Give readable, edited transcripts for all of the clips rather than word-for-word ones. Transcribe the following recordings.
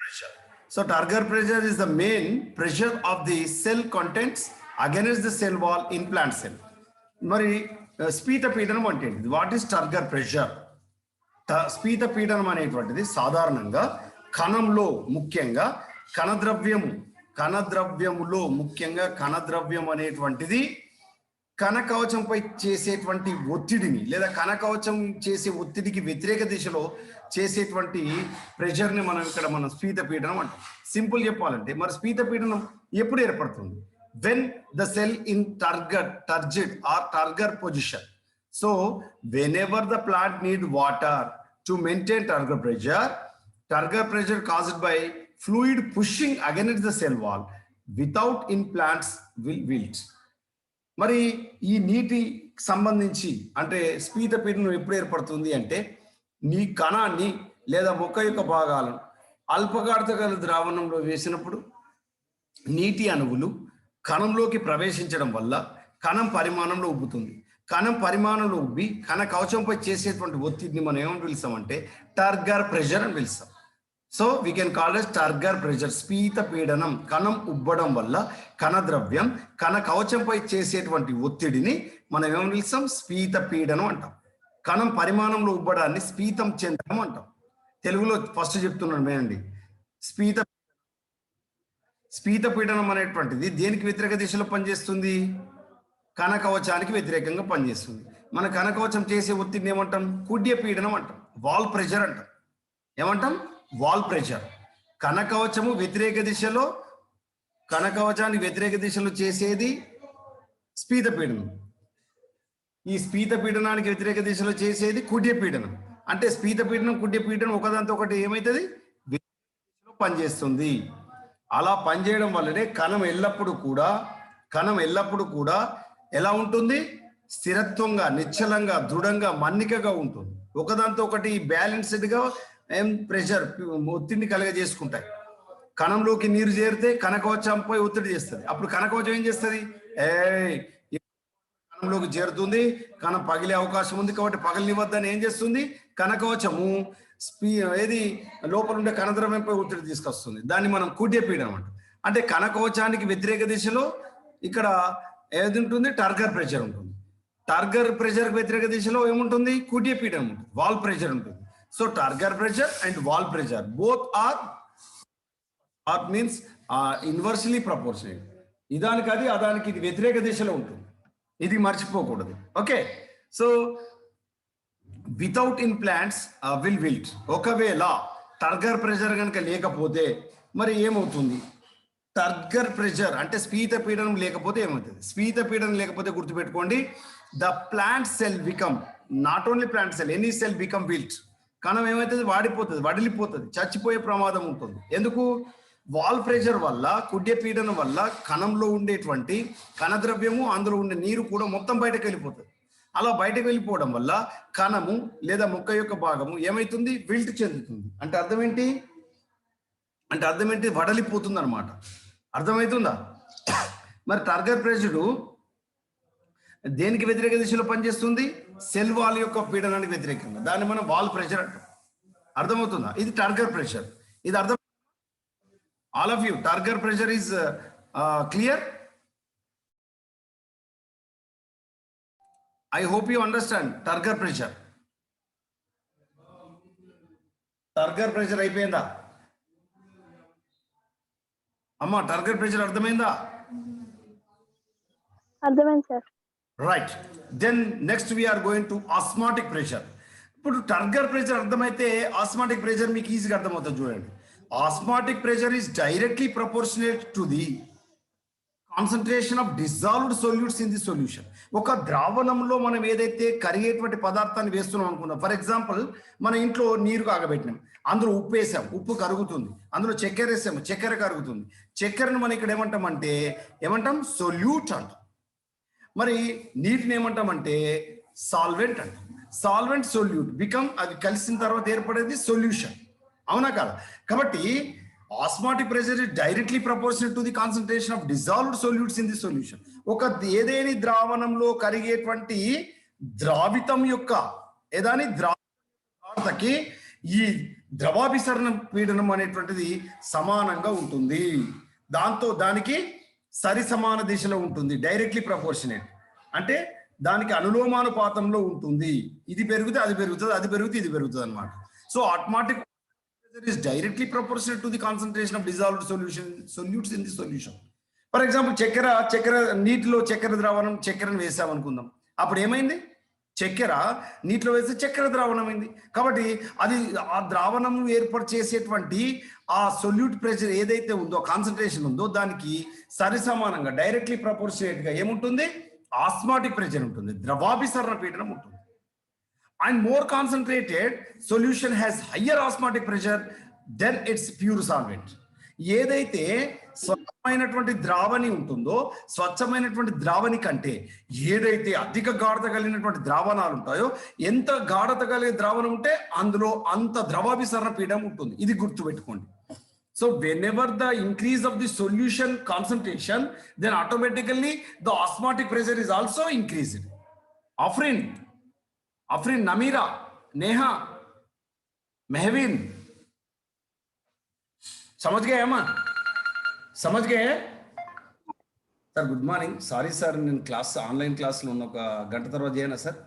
pressure. So turgor pressure is the main pressure of the cell contents against the cell wall in plant cell. మరి స్పీత పీడనం అంటే what is turgor pressure? స్పీత పీడనం అనేటువంటిది సాధారణంగా కణంలో ముఖ్యంగా కణద్రవ్యములో ముఖ్యంగా కణద్రవ్యం అనేటువంటిది కణకవచంపై చేసేటువంటి ఒత్తిడిని లేదా కణకవచం చేసే ఒత్తిడికి వ్యతిరేక దిశలో చేసేటువంటి ప్రెషర్ని మనం స్పీత పీడనం అంటాం. సింపుల్ చెప్పాలంటే మరి స్పీత పీడనం ఎప్పుడు ఏర్పడుతుంది? when the cell in turgid or turgor position. So whenever the plant need water to maintain turgor pressure caused by fluid pushing against the cell wall without in plants will wilt. మరి ఈ నీటి సంబంధించి అంటే స్పీత పీడనం ఎప్పుడు ఏర్పడుతుంది అంటే నీ కణాన్ని లేదా మొక్క యొక్క భాగాలను అల్పగాఢత ద్రావణంలో వేసినప్పుడు నీటి అణువులు కణంలోకి ప్రవేశించడం వల్ల కణం పరిమాణంలో ఉబ్బుతుంది. కణం పరిమాణంలో ఉబ్బి కణ కవచంపై చేసేటువంటి ఒత్తిడిని మనం ఏమని పిలుస్తామంటే టర్గర్ ప్రెషర్ అని పిలుస్తాం. So we can call it turgor pressure. స్పీత పీడనం కణం ఉబ్బడం వల్ల కణద్రవ్యం కణ కవచంపై చేసేటువంటి ఒత్తిడిని మనం ఏమని పిలుస్తాం? స్పీత పీడనం అంటాం. కణం పరిమాణంలో ఉబ్బడాన్ని స్పీతం చెందడం అంటాం. తెలుగులో ఫస్ట్ చెప్తున్నాను మేనండి. స్పీత పీడనం అనేటువంటిది దేనికి వ్యతిరేక దిశలో పనిచేస్తుంది? కణకవచానికి వ్యతిరేకంగా పనిచేస్తుంది. మన కణకవచం చేసే ఒత్తిడిని ఏమంటాం? కుడ్య పీడనం అంటాం. వాల్ ప్రెషర్ అంటాం. ఏమంటాం? Wall pressure. కణకవచము వ్యతిరేక దిశలో కణకవచానికి వ్యతిరేక దిశలో చేసేది స్పీత పీడనం. ఈ స్పీత పీడనానికి వ్యతిరేక దిశలో చేసేది కుడ్య పీడనం. అంటే స్పీత పీడనం కుడ్య పీడనం ఒకదాంతో ఒకటి ఏమవుతుంది? పనిచేస్తుంది. అలా పనిచేయడం వల్లనే కణం ఎల్లప్పుడూ కూడా ఎలా ఉంటుంది? స్థిరత్వంగా, నిశ్చలంగా, దృఢంగా, మన్నికగా ఉంటుంది. ఒకదాంతో ఒకటి బ్యాలెన్స్డ్గా ప్రెషర్ ఒత్తిడిని కలగజేసుకుంటాయి. కణంలోకి నీరు చేరితే కణకవచంపై ఒత్తిడి చేస్తుంది. అప్పుడు కణకవచం ఏం చేస్తుంది? కణంలోకి చేరుతుంది, కణం పగిలే అవకాశం ఉంది కాబట్టి పగలనివద్దని ఏం చేస్తుంది? కణకవచము ఏది లోపల ఉండే కణద్రవ్యంపై ఒత్తిడి తీసుకొస్తుంది. దాన్ని మనం కుడ్య పీడనం అంటాం. అంటే కణకవచానికి వ్యతిరేక దిశలో ఇక్కడ ఏది ఉంటుంది? టర్గర్ ప్రెషర్ ఉంటుంది. టర్గర్ ప్రెషర్ వ్యతిరేక దిశలో ఏముంటుంది? కుడ్య పీడనం ఉంటుంది, వాల్ ప్రెషర్ ఉంటుంది. So turgor pressure and wall pressure both are means inversely proportional. ఇదానికి అది అదానికి ఇది వ్యతిరేక దిశలో ఉంటుంది. ఇది మర్చిపోకూడదు. Okay. So without in plants will wilt. ఒకవేళ టర్గర్ ప్రెషర్ కనుక లేకపోతే మరి ఏమవుతుంది? టర్గర్ ప్రెషర్ అంటే స్పీత పీడనం లేకపోతే ఏమవుతుంది? స్పీత పీడనం లేకపోతే గుర్తుపెట్టుకోండి, the plant cell become not only plant cell, any cell become wilt. కణం ఏమవుతుంది? వాడిపోతుంది, వడిలిపోతుంది, చచ్చిపోయే ప్రమాదం ఉంటుంది. ఎందుకు? వాల్ ప్రెషర్ వల్ల, కుడ్య పీడనం వల్ల కణంలో ఉండేటువంటి కణద్రవ్యము అందులో ఉండే నీరు కూడా మొత్తం బయటకు వెళ్ళిపోతుంది. అలా బయటకు వెళ్ళిపోవడం వల్ల కణము లేదా మొక్క యొక్క భాగము ఏమైతుంది? విల్ట్ చెందుతుంది. అంటే అర్థం ఏంటి? వడలిపోతుంది అనమాట. అర్థమవుతుందా? మరి టర్గర్ ప్రెషర్ దేనికి వ్యతిరేక దిశలో పనిచేస్తుంది? సెల్ వాల్ యొక్క పీడనానికి వ్యతిరేకంగా. దాన్ని మనం వాల్ ప్రెషర్ అంటాం. అర్థమవుతుందా? ఇది టర్గర్ ప్రెషర్. ఇది అర్థం all of you. Turgor pressure is clear. I hope you understand turgor pressure. Turgor pressure అయిపోయిందా అమ్మా? టర్గర్ ప్రెషర్ అర్థమైందా? అర్థమైంది sir. Right. Then next we are going to osmotic pressure. ఇప్పుడు టర్గర్ ప్రెషర్ అర్థమైతే ఆస్మాటిక్ ప్రెషర్ మీకు ఈజీగా అర్థమవుతుంది. చూడండి, osmotic pressure is directly proportionate to the concentration of dissolved solutes in the solution. ఒక ద్రావణంలో మనం ఏదైతే కరిగేటువంటి పదార్థాన్ని వేస్తున్నాం అనుకుందాం. ఫర్ ఎగ్జాంపుల్, మన ఇంట్లో నీరు కాగబెట్టినాం, అందులో ఉప్పు వేసాం, ఉప్పు కరుగుతుంది. అందులో చక్కెర వేసాము, చక్కెర కరుగుతుంది. చక్కెరను మనం ఇక్కడ ఏమంటాం? సొల్యూట్ అంటాం. మరి నీటిని ఏమంటామంటే సాల్వెంట్ అంటాం. సాల్వెంట్ సొల్యూట్ బికమ్, అది కలిసిన తర్వాత ఏర్పడేది సొల్యూషన్. అవునా కాదా? కాబట్టి osmotic pressure is directly proportional to the concentration of dissolved solutes in the solution. ఒక ఏదేని ద్రావణంలో కరిగేటువంటి ద్రావితం యొక్క ఏదాని ద్రావణకి ఈ ద్రవాభిసరణ పీడనం అనేటువంటిది సమానంగా ఉంటుంది. దానికి సరి సమాన దిశలో ఉంటుంది, డైరెక్ట్లీ ప్రపోర్షనేట్, అంటే దానికి అనులోమానుపాతంలో ఉంటుంది. ఇది పెరిగితే అది పెరుగుతుంది, అది పెరిగితే ఇది పెరుగుతుంది అనమాట. So automatic pressure is directly proportional to the concentration of dissolved solutes in the solution. For example చక్కెర నీటిలో చక్కెర ద్రావణం, చక్కెరను వేసామనుకుందాం, అప్పుడు ఏమైంది? చక్కెర నీటిలో వేస్తే చక్కెర ద్రావణం అయింది. కాబట్టి అది ఆ ద్రావణం ఏర్పాటు చేసేటువంటి ఆ సొల్యూట్ ప్రెషర్ ఏదైతే ఉందో, కాన్సన్ట్రేషన్ ఉందో, దానికి సరి సమానంగా డైరెక్ట్లీ ప్రపోర్షనేట్ గా ఏముంటుంది? ఆస్మాటిక్ ప్రెషర్ ఉంటుంది, ద్రవాభిసరణ పీడనం ఉంటుంది. And more concentrated solution has higher osmotic pressure than its pure solvent. ఏదైతే స్వచ్ఛమైనటువంటి ద్రావణి ఉంటుందో, స్వచ్ఛమైనటువంటి ద్రావణి కంటే ఏదైతే అధిక గాఢత కలిగినటువంటి ద్రావణాలు ఉంటాయో, ఎంత గాఢత కలిగే ద్రావణం ఉంటే అందులో అంత ద్రవాభిసరణ పీడనం ఉంటుంది. ఇది గుర్తుపెట్టుకోండి. So whenever the increase of the solution concentration, then automatically the osmotic pressure is also increased. Afrin, Namira, Neha, Mehvin, समझ गए अम्मा? समझ गए? Sir good morning. Sorry sir, నేను క్లాస్ ఆన్లైన్ క్లాస్లో ఉన్న ఒక గంట తర్వాత చేయనా సార్?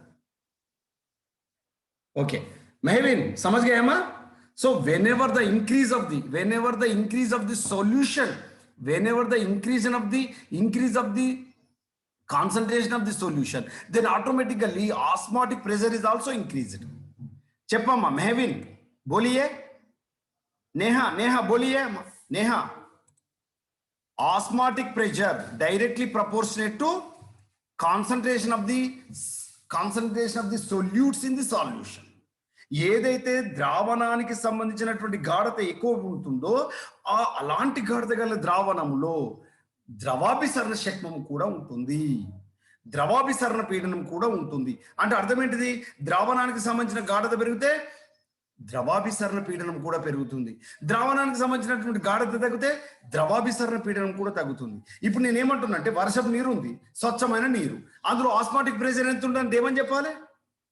ఓకే మెహవిన్, समझ गए अम्मा? So whenever the increase of the solution, whenever the increase of the concentration of the solution, then automatically osmotic pressure is also increased. చెప్పమ్మా మెహవిన్, बोलिए. नेहा बोलिए. Neha, osmotic pressure directly proportionate to concentration of the solutes in the solution. ఏదైతే ద్రావణానికి సంబంధించినటువంటి గాఢత ఎక్కువ ఉంటుందో, అలాంటి గాఢత గల ద్రావణంలో ద్రవాభిసరణ శక్మం కూడా ఉంటుంది, ద్రవాభిసరణ పీడనం కూడా ఉంటుంది. అంటే అర్థం ఏంటిది? ద్రావణానికి సంబంధించిన గాఢత పెరిగితే ద్రవాభిసరణ పీడనం కూడా పెరుగుతుంది, ద్రావణానికి సంబంధించినటువంటి గాఢత తగ్గితే ద్రవాభిసరణ పీడనం కూడా తగ్గుతుంది. ఇప్పుడు నేను ఏమంటున్నా అంటే, వర్షపు నీరు ఉంది, స్వచ్ఛమైన నీరు, అందులో ఆస్మాటిక్ ప్రెషర్ ఎంత ఉంటుంది? ఏమని చెప్పాలి?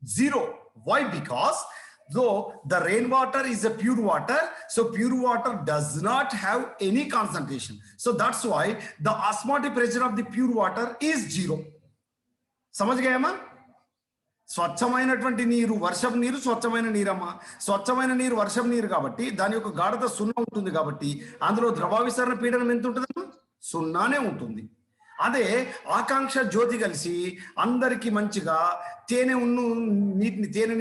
0. Why? Because though the rainwater is a pure water, so pure water does not have any concentration. So that's why the osmotic pressure of the pure water is 0. समझ गए अम्मा? స్వచ్ఛమైనటువంటి నీరు, వర్షపు నీరు స్వచ్ఛమైన నీరమ్మా. స్వచ్ఛమైన నీరు వర్షపు నీరు కాబట్టి దాని యొక్క గాఢత 0 ఉంటుంది. కాబట్టి అందులో ద్రవాభిసరణ పీడనం ఎంత ఉంటుందమ్మా? 0నే ఉంటుంది. అదే ఆకాంక్ష జ్యోతి కలిసి అందరికి మంచిగా తేనె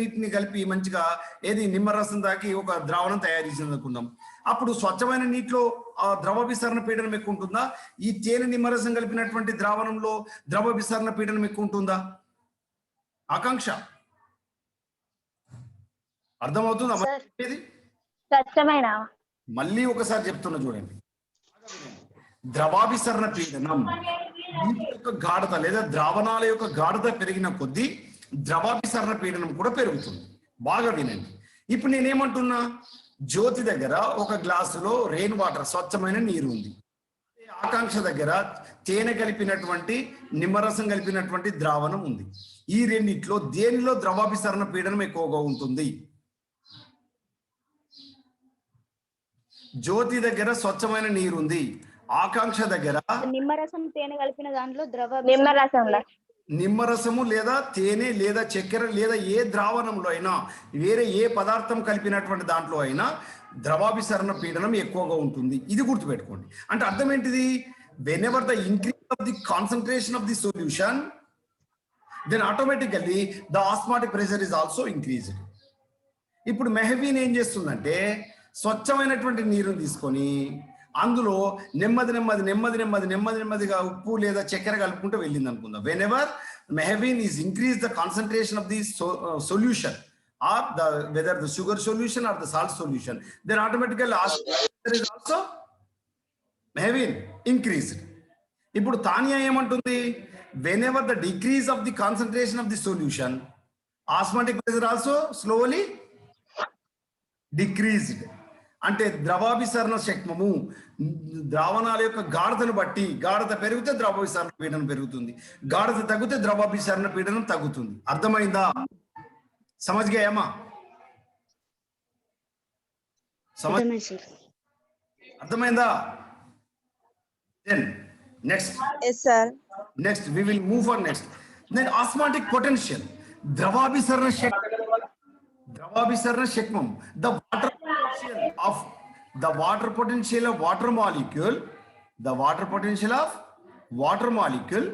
నీటిని కలిపి మంచిగా ఏది నిమ్మరసం దాకి ఒక ద్రావణం తయారు చేసింది అనుకుందాం. అప్పుడు స్వచ్ఛమైన నీటిలో ఆ ద్రవాభిసరణ పీడనం ఎక్కువ ఉంటుందా? ఈ తేనె నిమ్మరసం కలిపినటువంటి ద్రావణంలో ద్రవాభిసరణ పీడనం ఎక్కువ ఉంటుందా? ఆకాంక్ష అర్థమవుతుందా? మళ్ళీ ఒకసారి చెప్తున్నా చూడండి. ద్రవాభిసరణ పీడనం నీటి యొక్క గాఢత లేదా ద్రావణాల యొక్క గాఢత పెరిగిన కొద్దీ ద్రవాభిసరణ పీడనం కూడా పెరుగుతుంది. బాగా వినండి. ఇప్పుడు నేనేమంటున్నా, జ్యోతి దగ్గర ఒక గ్లాసులో రెయిన్ వాటర్ స్వచ్ఛమైన నీరు ఉంది, ఆకాంక్ష దగ్గర తేనె కలిపినటువంటి నిమ్మరసం కలిపినటువంటి ద్రావణం ఉంది. ఈ రెండిట్లో దేనిలో ద్రవాభిసరణ పీడనం ఎక్కువగా ఉంటుంది? జ్యోతి దగ్గర స్వచ్ఛమైన నీరు ఉంది, ఆకాంక్ష దగ్గర నిమ్మరసం తేనె కలిపిన దాంట్లో నిమ్మరసము లేదా తేనె లేదా చక్కెర లేదా ఏ ద్రావణంలో అయినా, వేరే ఏ పదార్థం కలిపినటువంటి దాంట్లో అయినా ద్రవాభిసరణ పీడనం ఎక్కువగా ఉంటుంది. ఇది గుర్తుపెట్టుకోండి. అంటే అర్థం ఏంటిది? whenever the increase of the concentration of the solution, then automatically the osmotic pressure is also increased. ఇప్పుడు మెహవీన్ ఏం చేస్తుందంటే, స్వచ్ఛమైనటువంటి నీరుని తీసుకొని అందులో నెమ్మదిగా ఉప్పు లేదా చక్కెర కలుపుకుంటూ వెళ్ళింది అనుకుందాం. whenever మెహవీన్ is increase the concentration of the solution, or whether the sugar solution or the salt solution, then automatically is also మెహవీన్ increased. ఇప్పుడు తానియా ఏమంటుంది? whenever the decrease of the concentration of the solution, osmotic pressure also slowly decreased. అంటే ద్రవాభిసరణ శక్మము ద్రావణాల యొక్క గాఢతను బట్టి, గాఢత పెరిగితే ద్రవాభిసరణ పీడనం పెరుగుతుంది, గాఢత తగ్గితే ద్రవాభిసరణ పీడనం తగ్గుతుంది. అర్థమైందా? సమజ్ గయమ్మా? సమజ్ అర్థమైందా? Then Yes, sir. next we will move on next. Then osmotic potential, ద్రవాభిసరణ శక్మం, the water potential of the water potential of water molecule, the water potential of water molecule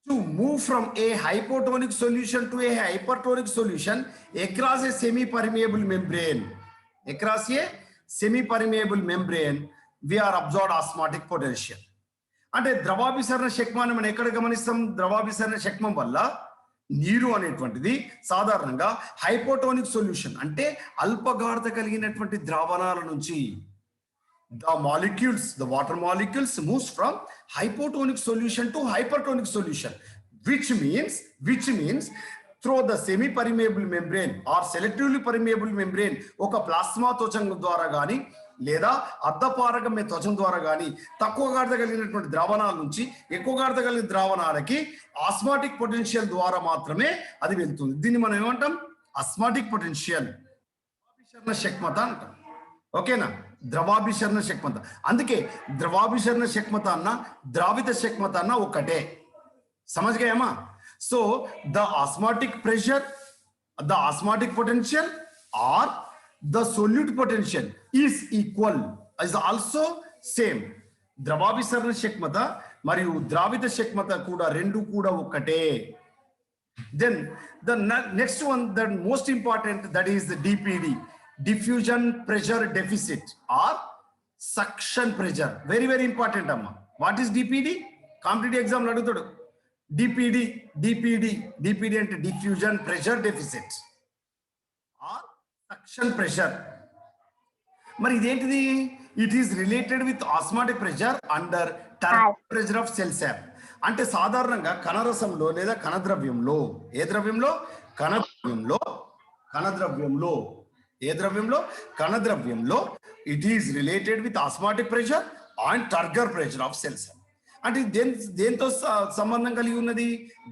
to move from a hypotonic solution to a hypertonic solution across a semi-permeable membrane. Across a semi-permeable membrane, we are absorbed osmotic potential. అంటే ద్రవాభిసరణ శక్మాన్ని మనం ఎక్కడ గమనిస్తాం? ద్రవాభిసరణ శక్మం వల్ల నీరు అనేటువంటిది సాధారణంగా hypotonic solution అంటే అల్పగాఢత కలిగినటువంటి ద్రావణాల నుంచి the water molecules moves from hypotonic solution to hypertonic solution, which means through the semi-permeable membrane or selectively permeable membrane, ఒక ప్లాస్మా త్వచం ద్వారా గాని లేదా అర్ధపారగమ్య త్వచం ద్వారా గాని తక్కువ గాఢత కలిగినటువంటి ద్రావణాల నుంచి ఎక్కువ గాఢత కలిగిన ద్రావణాలకి ఆస్మాటిక్ పొటెన్షియల్ ద్వారా మాత్రమే అది వెళ్తుంది. దీన్ని మనం ఏమంటాం? ఆస్మాటిక్ పొటెన్షియల్, ద్రవాభిసరణ శక్మత అంటాం. ఓకేనా? ద్రవాభిసరణ శక్మత. అందుకే ద్రవాభిసరణ శక్మత అన్న ద్రావిత శక్మత అన్న ఒకటే. సమజ్గాయమా? So the osmotic pressure, the osmotic potential or the solute potential is equal, is also same. ద్రవాభిసరణ శక్మత మరియు ద్రావిత శక్మత కూడా రెండు కూడా ఒకటే. Then the next one, the most important, that is the DPD, diffusion pressure deficit or suction pressure. Very very important amma. What is DPD? Competitive exam అడుగుతాడు. DPD అంటే diffusion pressure deficit or suction pressure. మరి ఇదేంటిది? It is related with osmotic pressure under turbulent pressure of cell sap. అంటే సాధారణంగా కణరసంలో లేదా కణద్రవ్యంలో, ఏ ద్రవ్యంలో? కణద్రవ్యంలో it is related with osmotic pressure and turgor pressure of cell sap. అంటే దేంతో సంబంధం కలిగి ఉన్నది?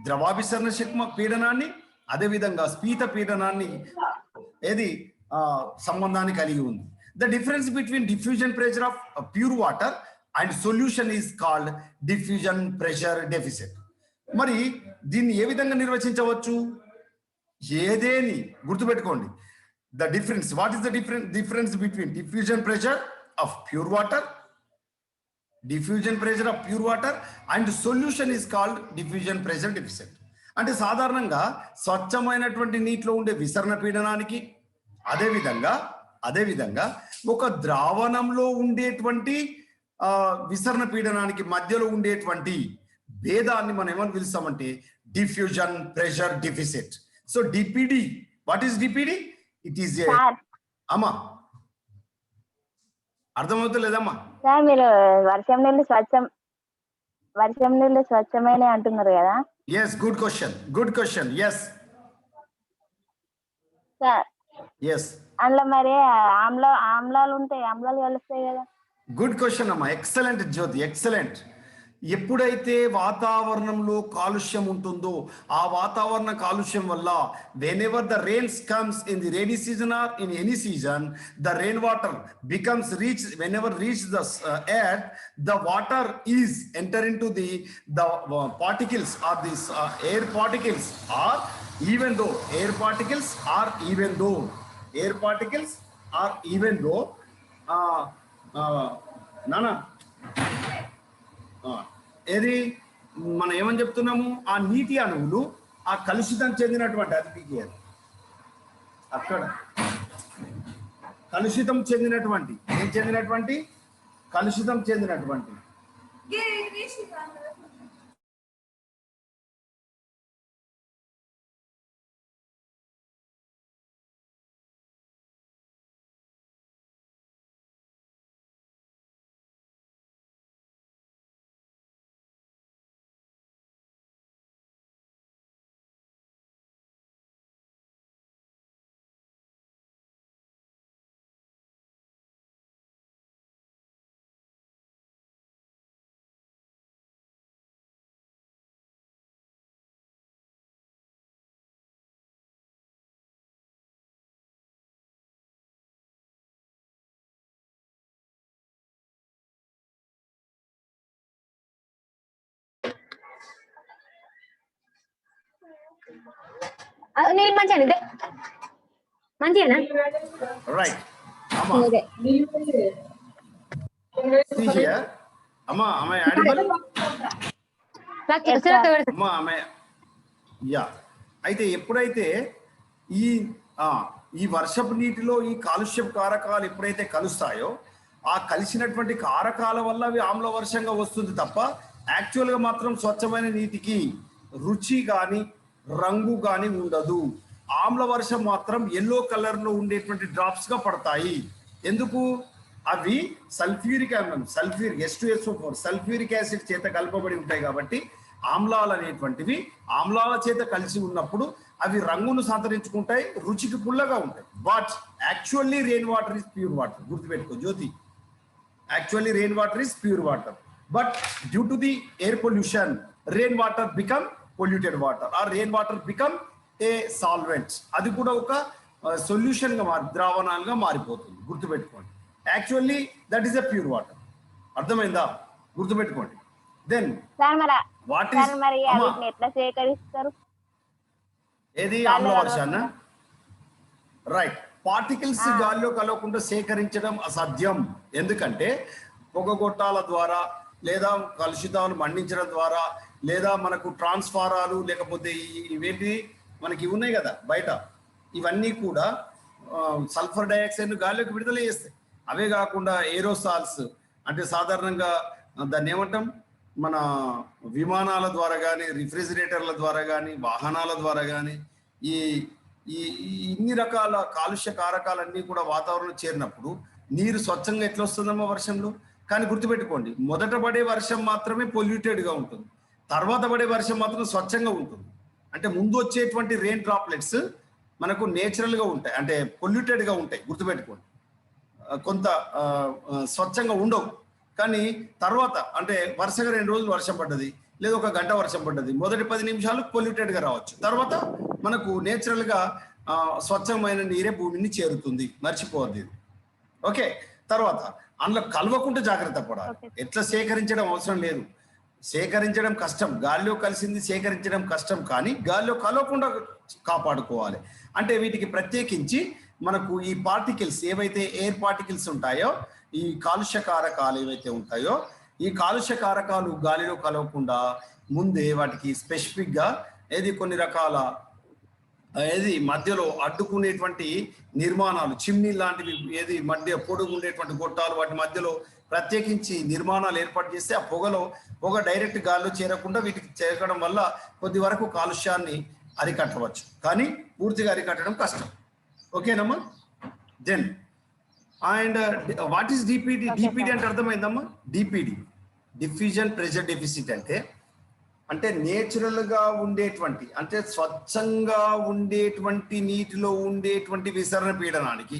ద్రవాభిసరణ శక్మ పీడనాన్ని, అదేవిధంగా స్ఫీత పీడనాన్ని ఏది సంబంధాన్ని కలిగి ఉంది. The difference between diffusion pressure of pure water and solution is called diffusion pressure deficit. మరి దీన్ని ఏ విధంగా నిర్వచించవచ్చు? ఏదేని గుర్తుపెట్టుకోండి. The difference, what is the difference between diffusion pressure of pure water and solution is called diffusion pressure deficit. అంటే సాధారణంగా స్వచ్ఛమైనటువంటి నీటిలో ఉండే విసరణ పీడనానికి, అదేవిధంగా ఒక ద్రావణంలో ఉండేటువంటి విసరణ పీడనానికి మధ్యలో ఉండేటువంటి భేదాన్ని మనం ఏమని పిలుస్తామంటే diffusion pressure deficit. So DPD, what is DPD? It is a అమ్మా అర్థమవుతలేదమ్మా? మీరు వర్షం నీళ్ళు స్వచ్ఛమైన అంటున్నారు కదా? Yes, good question. Yes. Yes. అందులో మరి ఆమ్లాలు ఉంటాయి, ఆమ్లాలు కలుస్తాయి కదా? గుడ్ క్వశ్చన్ అమ్మా. ఎక్సలెంట్ జ్యోతి, ఎక్సలెంట్. ఎప్పుడైతే వాతావరణంలో కాలుష్యం ఉంటుందో ఆ వాతావరణ కాలుష్యం వల్ల whenever the rains comes in the rainy season or in any season, the rainwater becomes whenever reach the earth, the water is enter into the particles or these air particles, or even though నానా ఏది మనం ఏమని చెప్తున్నాము? ఆ నీటి అణువులు ఆ కలుషితం చెందినటువంటి అతిథికి అక్కడ కలుషితం చెందినటువంటి నీళ్ళు మంచిగా మంచిగానా రైట్ అమ్మా see here అమ్మా am I audible అమ్మా am I యా అయితే ఎప్పుడైతే ఈ ఈ వర్షపు నీటిలో ఈ కాలుష్యపు కారకాలు ఎప్పుడైతే కలుస్తాయో ఆ కలిసినటువంటి కారకాల వల్ల అవి ఆమ్ల వర్షంగా వస్తుంది తప్ప యాక్చువల్గా మాత్రం స్వచ్ఛమైన నీటికి రుచి కానీ రంగు కానీ ఉండదు. ఆమ్ల వర్షం మాత్రం ఎల్లో కలర్లో ఉండేటువంటి డ్రాప్స్గా పడతాయి. ఎందుకు? అవి సల్ఫ్యూరిక్ ఆమ్లం H2SO4 సల్ఫ్యూరిక్ యాసిడ్ చేత కలపబడి ఉంటాయి కాబట్టి ఆమ్లాలు అనేటువంటివి ఆమ్లాల చేత కలిసి ఉన్నప్పుడు అవి రంగును సంతరించుకుంటాయి, రుచికి పుల్లగా ఉంటాయి. But actually rain water is pure water. గుర్తుపెట్టుకో Jyoti, actually rain water is pure water. But due to the air pollution rain water become polluted water or rain water become a solvents. అది కూడా ఒక సొల్యూషన్గా ద్రావణాలుగా మారిపోతుంది. గుర్తుపెట్టుకోండి, actually that is a pure water. అర్థమైందా? గుర్తుపెట్టుకోండి. దెన్ వాట్ ఈస్ ఎట్లా సేకరిస్తారు? ఏది ఆమ్ల వర్షాన్న? రైట్. పార్టికల్స్ గాలిలో కలవకుండా సేకరించడం అసాధ్యం. ఎందుకంటే పొగగొట్టాల ద్వారా లేదా కలుషితాలు మండించడం ద్వారా లేదా మనకు ట్రాన్స్ఫారాలు లేకపోతే ఇవేంటి మనకి ఉన్నాయి కదా బయట, ఇవన్నీ కూడా సల్ఫర్ డైఆక్సైడ్ గాలిలోకి విడుదల చేస్తాయి. అవే కాకుండా ఏరోసాల్స్ అంటే సాధారణంగా దాన్ని ఏమంటాం, మన విమానాల ద్వారా కానీ రిఫ్రిజిరేటర్ల ద్వారా కానీ వాహనాల ద్వారా కానీ ఈ ఈ ఇన్ని రకాల కాలుష్య కారకాలన్నీ కూడా వాతావరణం చేరినప్పుడు నీరు స్వచ్ఛంగా ఎట్లా వస్తుందమ్మా వర్షంలో? కానీ గుర్తుపెట్టుకోండి, మొదట పడే వర్షం మాత్రమే పొల్యూటెడ్గా ఉంటుంది, తర్వాత పడే వర్షం మాత్రం స్వచ్ఛంగా ఉంటుంది. అంటే ముందు వచ్చేటువంటి రెయిన్ డ్రాప్లెట్స్ మనకు నేచురల్గా ఉంటాయి, అంటే పొల్యూటెడ్గా ఉంటాయి. గుర్తుపెట్టుకోండి, కొంత స్వచ్ఛంగా ఉండవు. కానీ తర్వాత అంటే వరుసగా 2 రోజులు వర్షం పడ్డది లేదా ఒక గంట వర్షం పడ్డది, మొదటి 10 నిమిషాలు పొల్యూటెడ్గా రావచ్చు, తర్వాత మనకు నేచురల్గా స్వచ్ఛమైన నీరే భూమిని చేరుతుంది. మర్చిపోవద్దు ఇది. ఓకే, తర్వాత అందులో కలవకుండా జాగ్రత్త పడాలి. ఎట్లా సేకరించడం అవసరం లేదు, సేకరించడం కష్టం, గాలిలో కలిసింది సేకరించడం కష్టం, కానీ గాలిలో కలవకుండా కాపాడుకోవాలి. అంటే వీటికి ప్రత్యేకించి మనకు ఈ పార్టికల్స్ ఏవైతే ఎయిర్ పార్టికల్స్ ఉంటాయో, ఈ కాలుష్య కారకాలు ఏవైతే ఉంటాయో, ఈ కాలుష్య కారకాలు గాలిలో కలవకుండా ముందే వాటికి స్పెసిఫిక్గా కొన్ని రకాల మధ్యలో అడ్డుకునేటువంటి నిర్మాణాలు, చిమ్నీ లాంటివి మధ్య పొడుగు ఉండేటువంటి గొట్టాలు, వాటి మధ్యలో ప్రత్యేకించి నిర్మాణాలు ఏర్పాటు చేస్తే ఆ పొగ డైరెక్ట్ గాల్లో చేరకుండా వీటికి చేరడం వల్ల కొద్ది వరకు కాలుష్యాన్ని అరికట్టవచ్చు, కానీ పూర్తిగా అరికట్టడం కష్టం. ఓకేనమ్మా? Then and what is DPD? DPD అంటే అర్థమైందమ్మా? డిపిడి డిఫ్యూజన్ ప్రెషర్ డెఫిసిట్ అంటే నేచురల్గా ఉండేటువంటి, అంటే స్వచ్ఛంగా ఉండేటువంటి నీటిలో ఉండేటువంటి విసరణ పీడనానికి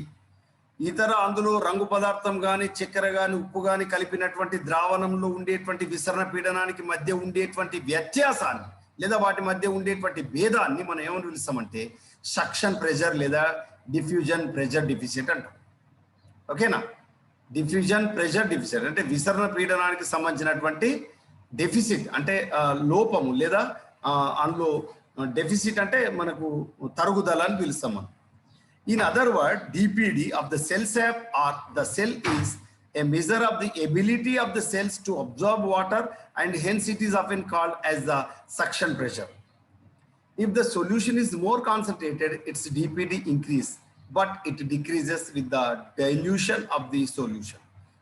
అందులో రంగు పదార్థం కానీ చక్కెర కానీ ఉప్పు కానీ కలిపినటువంటి ద్రావణంలో ఉండేటువంటి విసరణ పీడనానికి మధ్య ఉండేటువంటి వ్యత్యాసాన్ని లేదా వాటి మధ్య ఉండేటువంటి భేదాన్ని మనం ఏమని పిలుస్తామంటే సక్షన్ ప్రెషర్ లేదా డిఫ్యూజన్ ప్రెషర్ డెఫిసిట్ అంటాం. ఓకేనా? డిఫ్యూజన్ ప్రెషర్ డెఫిసిట్ అంటే విసరణ పీడనానికి సంబంధించినటువంటి డెఫిసిట్ అంటే లోపము లేదా అందులో డెఫిసిట్ అంటే మనకు తరుగుదల అని పిలుస్తాం మనం. In other word, DPD of the cell sap or the cell is a measure of the ability of the cells to absorb water and hence it is often called as the suction pressure. If the solution is more concentrated, its DPD increase, but it decreases with the dilution of the solution.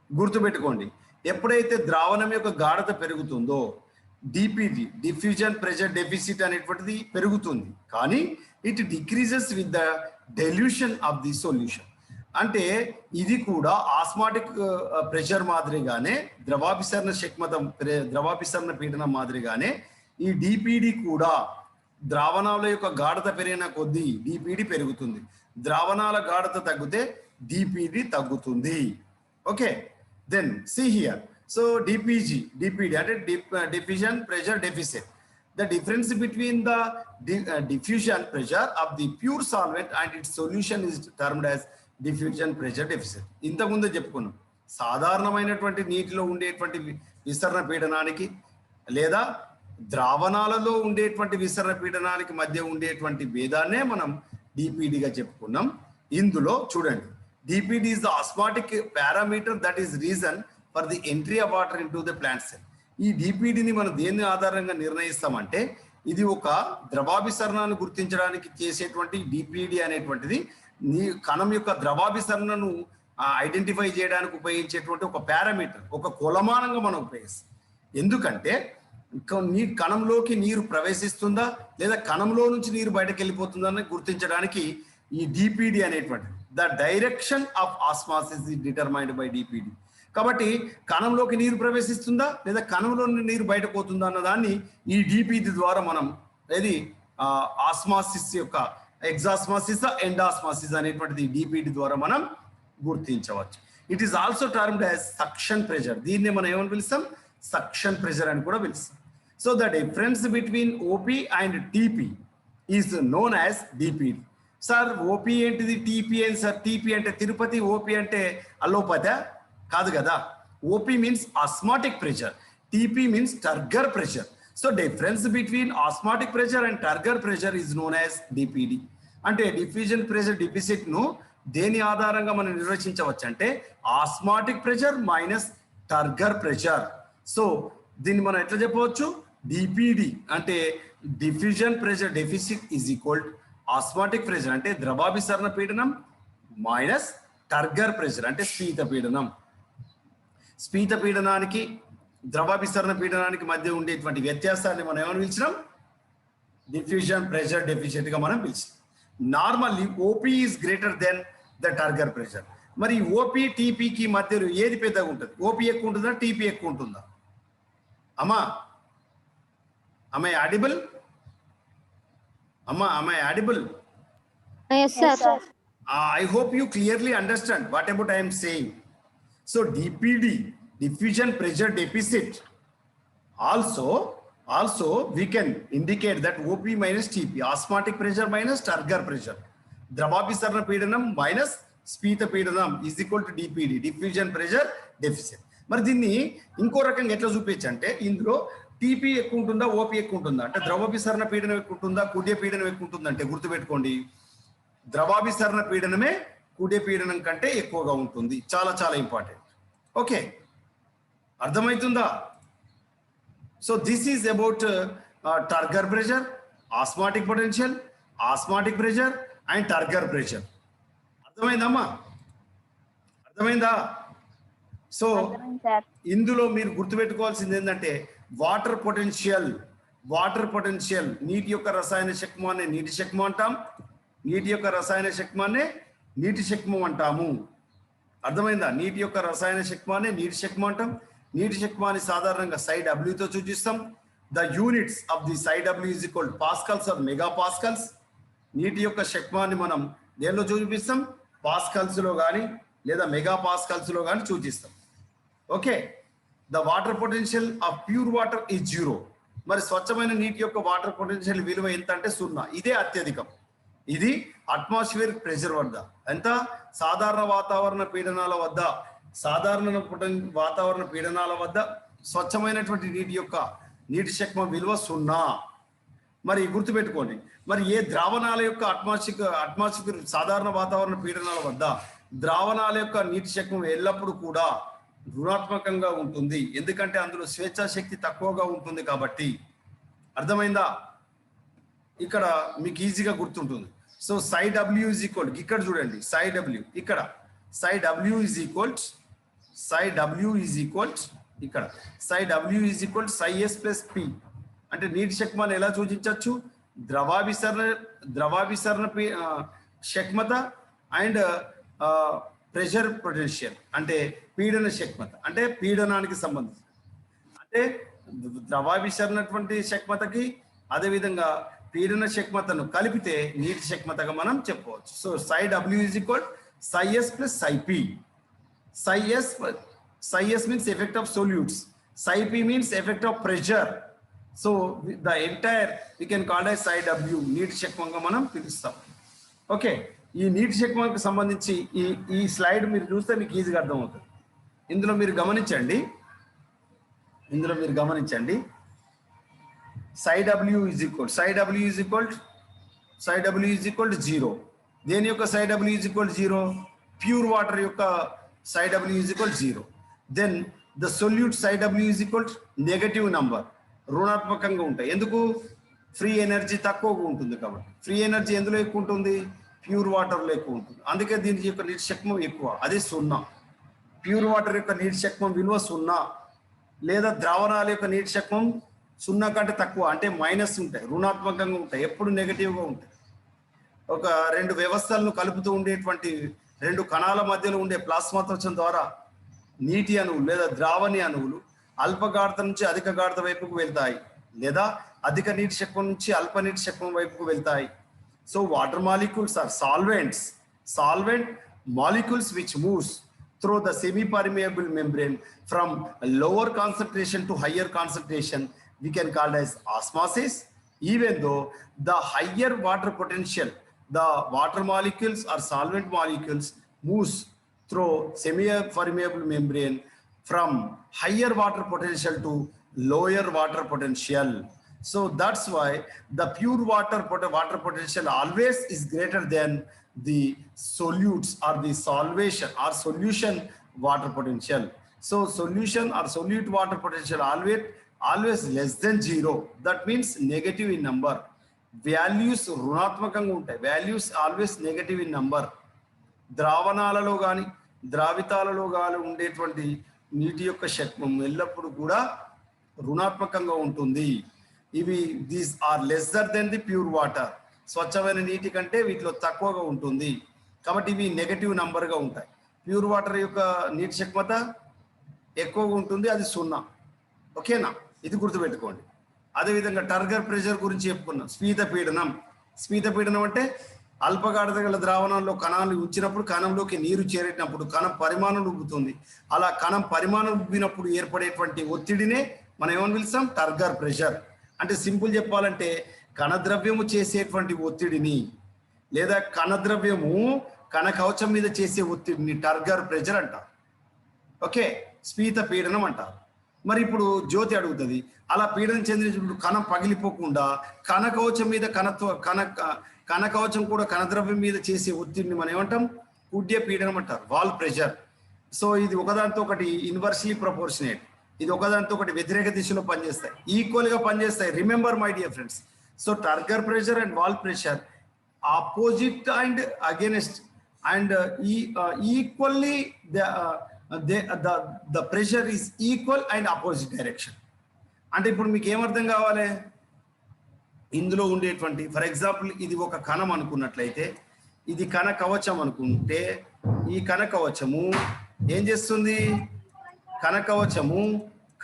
గుర్తుపెట్టుకోండి, ఎప్పుడైతే ద్రావణం యొక్క గాఢత పెరుగుతుందో DPD diffusion pressure deficit అనేటువంటిది పెరుగుతుంది, కానీ it decreases with the dilution of the solution. అంటే ఇది కూడా ఆస్మాటిక్ ప్రెషర్ మాదిరిగానే ద్రవాభిసరణ పీడనం మాదిరిగానే ఈ డిపిడి కూడా ద్రావణాల యొక్క గాఢత పెరిగిన కొద్దీ డిపిడి పెరుగుతుంది, ద్రావణాల గాఢత తగ్గితే డిపిడి తగ్గుతుంది. Okay, then see here. So DPD అంటే diffusion pressure deficit. The difference between the diffusion pressure of the pure solvent and its solution is termed as diffusion pressure deficit. ఇంతకుముందు చెప్పుకున్నాం, సాధారణమైనటువంటి నీటిలో ఉండేటువంటి విసరణ పీడనానికి లేదా ద్రావణాలలో ఉండేటువంటి విసరణ పీడనానికి మధ్య ఉండేటువంటి భేదాన్నే మనం డిపిడిగా చెప్పుకున్నాం. ఇందులో చూడండి, DPD is the osmotic parameter that is reason for the entry of water in to the plant cell. ఈ డిపిడిని మనం దేని ఆధారంగా నిర్ణయిస్తామంటే, ఇది ఒక ద్రవాభిసరణను గుర్తించడానికి చేసేటువంటి డిపిడి అనేటువంటిది కణం యొక్క ద్రవాభిసరణను ఐడెంటిఫై చేయడానికి ఉపయోగించేటువంటి ఒక పారామీటర్, ఒక కొలమానంగా మనం ఉపయోగిస్తాం. ఎందుకంటే కణంలోకి నీరు ప్రవేశిస్తుందా లేదా కణంలో నుంచి నీరు బయటకు వెళ్ళిపోతుందా అని గుర్తించడానికి ఈ డిపిడి అనేటువంటిది, the direction of osmosis is determined by DPD. కాబట్టి కణంలోకి నీరు ప్రవేశిస్తుందా లేదా కణంలో నీరు బయట పోతుందా అన్న దాన్ని ఈ డిపిడి ద్వారా మనం ఏది ఆస్మాసిస్ యొక్క ఎగ్జాస్మాసిస్ ఎండాస్మాసిస్ అనేటువంటిది డిపిడి ద్వారా మనం గుర్తించవచ్చు. It is also termed as suction pressure. దీన్ని మనం ఏమని పిలుస్తాం? సక్షన్ ప్రెషర్ అని కూడా పిలుస్తాం. So the difference between OP and TP is known as DPD. Sir OP ఏంటిది, టీపీ ఏంటి సార్? టీపీ అంటే తిరుపతి, ఓపీ అంటే అలోపతి కాదు కదా. OP means osmotic pressure, TP means turgor pressure. So difference between osmotic pressure and turgor pressure is known as DPD. అంటే diffusion pressure deficit ను దేని ఆధారంగా మనం నిర్వచించవచ్చు అంటే osmotic pressure minus turgor pressure. So దీన్ని మనం ఎట్లా చెప్పవచ్చు? డిపిడి అంటే diffusion pressure deficit is equal osmotic pressure అంటే ద్రవాభిసరణ పీడనం మైనస్ టర్గర్ ప్రెషర్ అంటే స్ఫీత పీడనం. స్ఫీత పీడనానికి ద్రవాభిసరణ పీడనానికి మధ్య ఉండేటువంటి వ్యత్యాసాన్ని మనం ఏమని పిలిచినాం? డిఫ్యూజన్ ప్రెషర్ డెఫిసిట్ గా మనం పిలిచినాం. Normally OP is greater than the turgor pressure. మరి ఓపీ టీపీకి మధ్యలో ఏది పెద్దగా ఉంటుంది? ఓపీ ఎక్కువ ఉంటుందా, టీపీ ఎక్కువ ఉంటుందా? అమ్మా am I audible? Amma, am I audible? Yes, sir. I hope you clearly understand what about I am saying. So DPD, diffusion pressure deficit, also we can indicate that OP minus TP, osmotic pressure minus turgor pressure, ద్రవాభిసరణ పీడనం minus స్ఫీత పీడనం is equal to DPD, diffusion pressure deficit. మరి దీన్ని ఇంకో రకంగా ఎట్లా చూపించు అంటే, ఇందులో టీపీ ఎక్కువ ఉంటుందా, ఓపీ ఎక్కువ ఉంటుందా అంటే ద్రవాభిసరణ పీడనం ఎక్కువ ఉంటుందా, కుడ్య పీడనం ఎక్కువ ఉంటుందా అంటే గుర్తుపెట్టుకోండి, ద్రవాభిసరణ పీడనమే కుడ్య పీడనం కంటే ఎక్కువగా ఉంటుంది. చాలా చాలా ఇంపార్టెంట్. ఓకే, అర్థమవుతుందా? So this is about turgor pressure, osmotic potential, osmotic pressure and turgor pressure. అర్థమైందమ్మా? అర్థమైందా? సో ఇందులో మీరు గుర్తుపెట్టుకోవాల్సింది ఏంటంటే వాటర్ పొటెన్షియల్ నీటి యొక్క రసాయన శక్మాన్ని నీటి శక్మం అంటాం, నీటి యొక్క రసాయన శక్మాన్ని నీటి శక్మం అంటాము. అర్థమైందా? నీటి యొక్క రసాయన శక్మాన్ని నీటి శక్మం అంటాం. నీటి శక్మాన్ని సాధారణంగా SI తో సూచిస్తాం. The units of the SI is equal pascals or mega pascals. నీటి యొక్క శక్మాన్ని మనం దేనిలో చూపిస్తాం? పాస్కల్స్ లో కానీ లేదా మెగా పాస్కల్స్ లో కానీ సూచిస్తాం. Okay, the water potential of pure water is 0. మరి స్వచ్ఛమైన నీటి యొక్క వాటర్ పొటెన్షియల్ విలువ ఎంత అంటే 0. ఇదే అత్యధికం. ఇది అట్మాస్ఫియరిక్ ప్రెషర్ వద్ద ఎంత? సాధారణ వాతావరణ పీడనాల వద్ద, వాతావరణ పీడనాల వద్ద స్వచ్ఛమైనటువంటి నీటి యొక్క నీటి శక్మ విలువ 0. మరి గుర్తుపెట్టుకోండి, మరి ఏ ద్రావణాల యొక్క అట్మాస్ఫియర్ సాధారణ వాతావరణ పీడనాల వద్ద ద్రావణాల యొక్క నీటి శక్మం ఎల్లప్పుడూ కూడా రుణాత్మకంగా ఉంటుంది. ఎందుకంటే అందులో స్వేచ్ఛా శక్తి తక్కువగా ఉంటుంది కాబట్టి. అర్థమైందా? ఇక్కడ మీకు ఈజీగా గుర్తుంటుంది. సో SI ఈజ్ ఈక్వల్, ఇక్కడ చూడండి SI ఇక్కడ SI ఈజ్ ఈక్వల్ ఇక్కడ SI is equal SIS plus P. అంటే నీటి శక్మాన్ని ఎలా సూచించవచ్చు? ద్రవాభిసరణ శక్మత అండ్ ప్రెషర్ పొటెన్షియల్ అంటే పీడన శక్మత, అంటే పీడనానికి సంబంధించి, అంటే ద్రవాభిసరణటువంటి శక్మతకి అదేవిధంగా పీడన శక్మతను కలిపితే నీటి శక్మతగా మనం చెప్పవచ్చు. So SI is equal SIS plus SIP. SIS means effect of solutes, SIP means effect of pressure. So the entire we can call as SI నీటి శక్మంగా మనం పిలుస్తాం. ఓకే, ఈ నీటి శక్మానికి సంబంధించి ఈ స్లైడ్ మీరు చూస్తే మీకు ఈజీగా అర్థమవుతుంది. ఇందులో మీరు గమనించండి psi w is equal to 0. దేని యొక్క psi w is equal to 0? Pure water యొక్క psi w is equal to 0. Then the solute psi w is equal to negative number, రుణాత్మకంగా ఉంటాయి. ఎందుకు? ఫ్రీ ఎనర్జీ తక్కువగా ఉంటుంది కాబట్టి. ఫ్రీ ఎనర్జీ ఎందులో ఎక్కువ ఉంటుంది? ప్యూర్ వాటర్లో ఎక్కువ ఉంటుంది. అందుకే దీని యొక్క నిష్శక్మం ఎక్కువ, అది 0. ప్యూర్ వాటర్ యొక్క నిష్శక్మం విలువ 0, లేదా ద్రావణాల యొక్క నిష్శక్మం 0 కంటే తక్కువ, అంటే మైనస్ ఉంటాయి, రుణాత్మకంగా ఉంటాయి, ఎప్పుడు నెగటివ్గా ఉంటాయి. ఒక రెండు వ్యవస్థలను కలుపుతూ ఉండేటువంటి రెండు కణాల మధ్యలో ఉండే ప్లాస్మా త్వచం ద్వారా నీటి అణువులు లేదా ద్రావణి అణువులు అల్ప గాఢత నుంచి అధిక గాఢత వైపుకు వెళ్తాయి, లేదా అధిక నీటి శక్వం నుంచి అల్ప నీటి శక్వం వైపుకు వెళ్తాయి. So water molecules or solvent molecules which moves through the semi-permeable membrane from lower concentration to higher concentration, we can call as osmosis. Even though the higher water potential, the water molecules or solvent molecules moves through semi-permeable membrane from higher water potential to lower water potential. So that's why the pure water potential always is greater than the solutes or the solution water potential. So solution or solute water potential always less than 0. That means negative in number. Values రుణాత్మకంగా ఉంటాయి, values always negative in number. ద్రావణాలలో కానీ ద్రావితాలలో కానీ ఉండేటువంటి నీటి యొక్క శక్వం ఎల్లప్పుడూ కూడా రుణాత్మకంగా ఉంటుంది. ఇవి these are lesser than the pure water. స్వచ్ఛమైన నీటి కంటే వీటిలో తక్కువగా ఉంటుంది కాబట్టి ఇవి నెగటివ్ నంబర్గా ఉంటాయి. ప్యూర్ వాటర్ యొక్క నీటి శక్మత ఎక్కువగా ఉంటుంది, అది 0. ఓకేనా? ఇది గుర్తుపెట్టుకోండి. అదేవిధంగా టర్గర్ ప్రెషర్ గురించి చెప్పుకున్నాం. స్ఫీత పీడనం అంటే అల్పగాఢత గల ద్రావణంలో కణాలు ఉంచినప్పుడు కణంలోకి నీరు చేరేటప్పుడు కణం పరిమాణం ఉబ్బుతుంది. అలా కణం పరిమాణం ఉబ్బినప్పుడు ఏర్పడేటువంటి ఒత్తిడినే మనం ఏమని పిలుస్తాం? Turgor pressure. అంటే సింపుల్ చెప్పాలంటే కణద్రవ్యము చేసేటువంటి ఒత్తిడిని లేదా కణద్రవ్యము కణ కవచం మీద చేసే ఒత్తిడిని టర్గర్ ప్రెషర్ అంటారు. ఓకే, స్ఫీత పీడనం అంటారు. మరి ఇప్పుడు జ్యోతి అడుగుతుంది, అలా పీడనం చెందినప్పుడు కణం పగిలిపోకుండా కణ కవచం మీద కణ కవచం కూడా కణద్రవ్యం మీద చేసే ఒత్తిడిని మనం ఏమంటాం? కుడ్య పీడనం అంటారు, వాల్ ప్రెషర్. సో ఇది ఒకదానితో ఒకటి ఇన్వర్స్లీ ప్రపోర్షనేట్, ఇది ఒకదానితో ఒకటి వ్యతిరేక దిశలో పనిచేస్తాయి, ఈక్వల్ గా పనిచేస్తాయి. Remember my dear friends. So turgor pressure and wall pressure opposite and against and equally the pressure is equal and opposite direction. అంటే ఇప్పుడు మీకు ఏమర్థం కావాలి? ఇందులో ఉండేటువంటి ఫర్ ఎగ్జాంపుల్ ఇది ఒక కణం అనుకున్నట్లయితే, ఇది కణ కవచం అనుకుంటే, ఈ కణ కవచము ఏం చేస్తుంది? కణ కవచము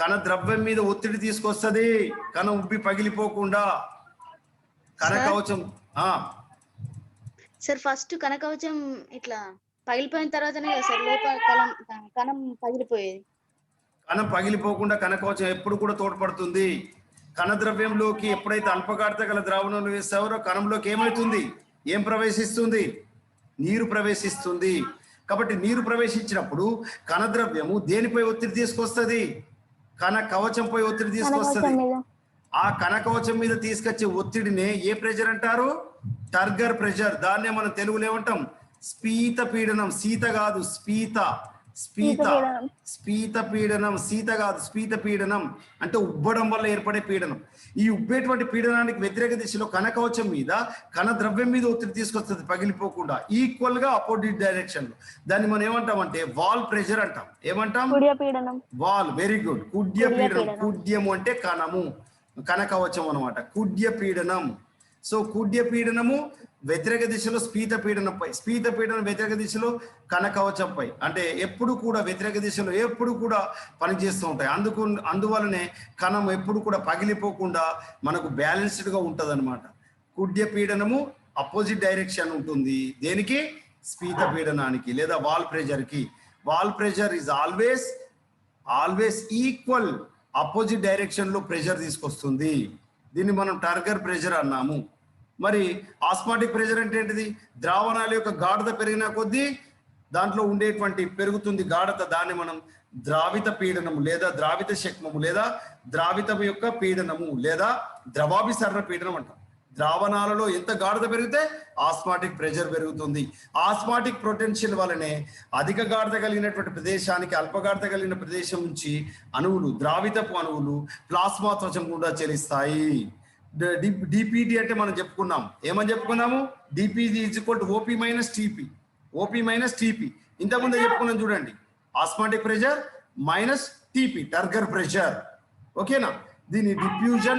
కణ ద్రవ్యం మీద ఒత్తిడి తీసుకొస్తుంది, కణం ఉబ్బి పగిలిపోకుండా. కణకవచం సార్ ఫస్ట్ కణకవచం ఇట్లా పగిలిపోయిన తర్వాతనే కదా సార్ లోపల కణం పగిలిపోయేది. కణం పగిలిపోకుండా కణకవచం ఎప్పుడు కూడా తోడ్పడుతుంది. కణద్రవ్యంలోకి ఎప్పుడైతే అల్పగాఢత గల ద్రావణంలో వేస్తారో కణంలోకి ఏమవుతుంది? ఏం ప్రవేశిస్తుంది? నీరు ప్రవేశిస్తుంది. కాబట్టి నీరు ప్రవేశించినప్పుడు కణద్రవ్యము దేనిపై ఒత్తిడి తీసుకొస్తుంది? కణ కవచంపై ఒత్తిడి తీసుకొస్తుంది. ఆ కణకవచం మీద తీసుకొచ్చే ఒత్తిడినే ఏ ప్రెషర్ అంటారు? Turgor pressure. దాన్నే మనం తెలుగులో ఏమంటాం? స్ఫీత పీడనం. సీత కాదు, స్ఫీత పీడనం. సీత కాదు, స్ఫీత పీడనం అంటే ఉబ్బడం వల్ల ఏర్పడే పీడనం. ఈ ఉబ్బేటువంటి పీడనానికి వ్యతిరేక దిశలో కణకవచం మీద కణ ద్రవ్యం మీద ఒత్తిడి తీసుకొస్తుంది పగిలిపోకుండా, ఈక్వల్ గా అపోజిట్ డైరెక్షన్ లో. దాన్ని మనం ఏమంటామంటే వాల్ ప్రెషర్ అంటాం. ఏమంటాం? వాల్. Very good. కుడ్య పీడనం. కుడ్యము అంటే కణము, కణకవచం అనమాట. కుడ్య పీడనం. సో కుడ్య పీడనము వ్యతిరేక దిశలో స్ఫీత పీడనంపై, స్ఫీత పీడనం వ్యతిరేక దిశలో కణకవచంపై. అంటే ఎప్పుడు కూడా వ్యతిరేక దిశలో ఎప్పుడు కూడా పనిచేస్తూ ఉంటాయి. అందువలనే కణం ఎప్పుడు కూడా పగిలిపోకుండా మనకు బ్యాలెన్స్డ్ గా ఉంటది అనమాట. కుడ్య పీడనము అపోజిట్ డైరెక్షన్ ఉంటుంది. దేనికి? స్ఫీత పీడనానికి లేదా వాల్ ప్రెషర్ కి. Wall pressure is always equal, opposite direction లో ప్రెషర్ తీసుకొస్తుంది. దీన్ని మనం టర్గర్ ప్రెషర్ అన్నాము. మరి ఆస్మాటిక్ ప్రెషర్ అంటే ఏంటిది? ద్రావణాల యొక్క గాఢత పెరిగిన కొద్దీ దాంట్లో ఉండేటువంటి పెరుగుతుంది గాఢత, దాన్ని మనం ద్రావిత పీడనము లేదా ద్రావిత శక్మము లేదా ద్రావితం యొక్క పీడనము లేదా ద్రవాభిసరణ పీడనం అంటాం. ద్రావణాలలో ఎంత గాఢత పెరిగితే ఆస్మాటిక్ ప్రెషర్ పెరుగుతుంది. ఆస్మాటిక్ పొటెన్షియల్ వలనే అధిక గాఢత కలిగినటువంటి ప్రదేశానికి అల్ప గాఢత కలిగిన ప్రదేశం నుంచి అణువులు, ద్రావితపు అణువులు ప్లాస్మా త్వచం గుండా చెల్లిస్తాయి. డిపిటి అంటే మనం చెప్పుకున్నాం, ఏమని చెప్పుకున్నాము? DPG is equal to OP minus TP. OP minus TP ఇంతకుముందే చెప్పుకున్నాం చూడండి. Osmotic pressure minus TP turgor pressure. ఓకేనా? దీని డిఫ్యూజన్